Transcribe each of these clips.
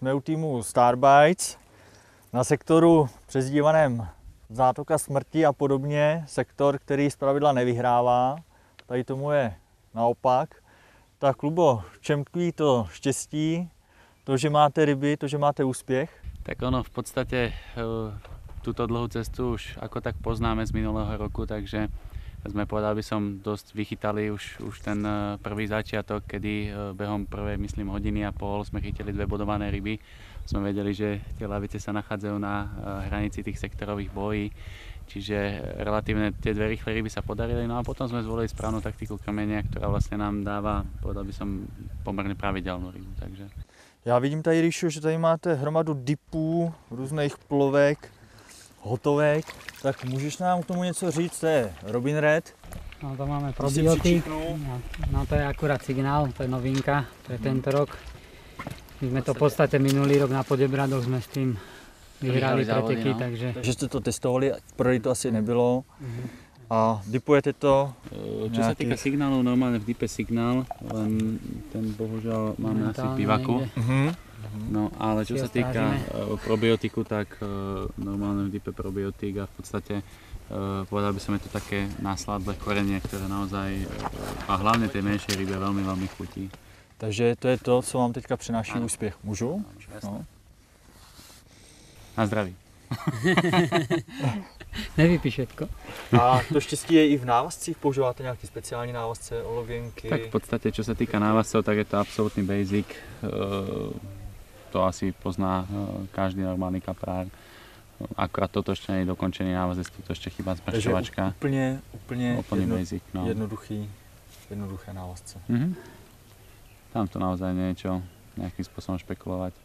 Jsme u týmu Starbites na sektoru přezdívaném Zátoka smrti a podobně. Sektor, který zpravidla nevyhrává. Tady tomu je naopak. Tak Lubo, v čem tkví to štěstí? To, že máte ryby, to, že máte úspěch? Tak ono v podstate túto dlhú cestu už ako tak poznáme z minulého roku, takže sme povedali by som dosť vychytali už ten prvý začiatok, kedy behom prvej, myslím, hodiny a pol sme chytili 2 bodované ryby. Sme vedeli, že tie lavice sa nachádzajú na hranici tých sektorových bojí, čiže relatívne tie 2 rýchle ryby sa podarili. No a potom sme zvolili správnu taktiku krmenia, ktorá vlastne nám dáva, povedal by som, pomerne pravidelnú rybu. Takže. Já vidím tady, Ríšo, že tady máte hromadu dipů, různých plovek, hotovek. Tak můžeš nám k tomu něco říct? To je Robin Red. No to máme probiotik. No to je akurát signál, to je novinka pre tento rok. My sme to v podstate minulý rok na Poděbradoch sme s tým vyhrali preteky, no. Takže jste to testovali, prodej to asi nebylo. A dipujete to? Čo sa týka signálu, normálne v dipe signál, len ten bohužiaľ máme asi v bivaku. No ale čo sa týka probiotiku, tak normálne v dipe probiotik a v podstate povedal by som, je to také násladlé korenie, ktoré naozaj a hlavne tej menšej rybe veľmi, veľmi chutí. Takže to je to, co vám teďka přináší úspěch. Můžu? No. Na zdraví. nevypí všetko. A to štěstí je i v návazcích? Používáte nějaké speciální návazce, olověnky? Tak v podstate, čo sa týka návazcov, tak je to absolútny basic. To asi pozná každý normálny kaprár. Akorát toto ešte nie je dokončený návazec, toto ešte chýba zmršťovačka. Úplne basic, no. Jednoduché návazce. Tam to naozaj niečo nejakým spôsobom špekulovať.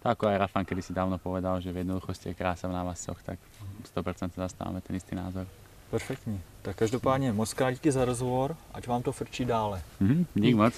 Tak ako aj Rafan kedy si dávno povedal, že v jednoduchosti je krása v návazcoch, tak 100% zastávame ten istý názor. Perfektní. Tak každopádně moc krát díky za rozhovor, ať vám to frčí dále. Dík moc.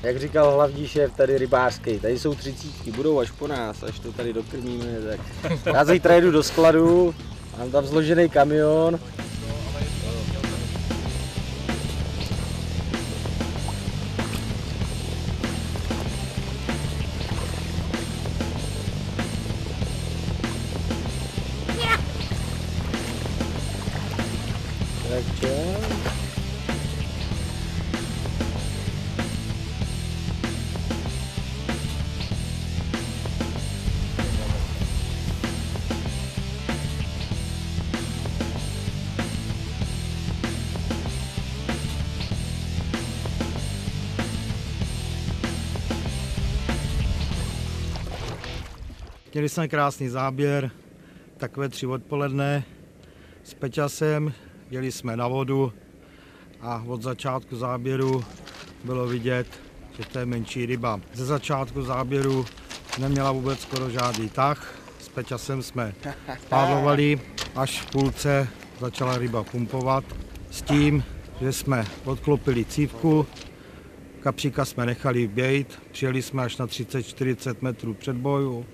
Jak říkal hlavní šéf tady rybářský, tady jsou 30, budou až po nás, až to tady dokrmíme, tak já zítra jedu do skladu, mám tam zložený kamion. Měli jsme krásný záběr, takové 3 odpoledne s Peťasem, jeli jsme na vodu a od začátku záběru bylo vidět, že to je menší ryba. Ze začátku záběru neměla vůbec skoro žádný tah, s Peťasem jsme pádlovali, až v půlce začala ryba pumpovat s tím, že jsme odklopili cívku, kapříka jsme nechali bějt, přijeli jsme až na 30-40 metrů před boju.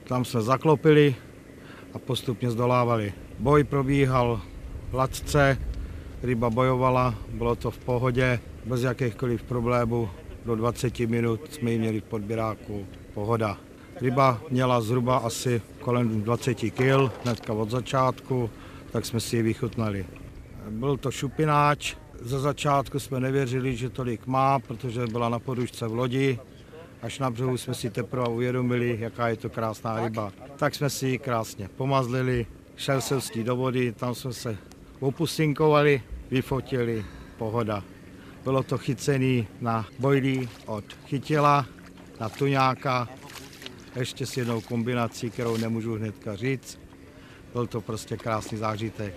Tam jsme zaklopili a postupně zdolávali. Boj probíhal hladce, ryba bojovala, bylo to v pohodě, bez jakýchkoliv problémů. Do 20 minut jsme ji měli v podběráku, pohoda. Ryba měla zhruba asi kolem 20 kg, hnedka od začátku, tak jsme si ji vychutnali. Byl to šupináč, ze začátku jsme nevěřili, že tolik má, protože byla na podušce v lodi. Až na břehu jsme si teprve uvědomili, jaká je to krásná ryba. Tak jsme si ji krásně pomazlili, šel jsem s ní do vody, tam jsme se opustinkovali, vyfotili, pohoda. Bylo to chycený na bojlí od chytila, na tuňáka, ještě s jednou kombinací, kterou nemůžu hnedka říct. Byl to prostě krásný zážitek.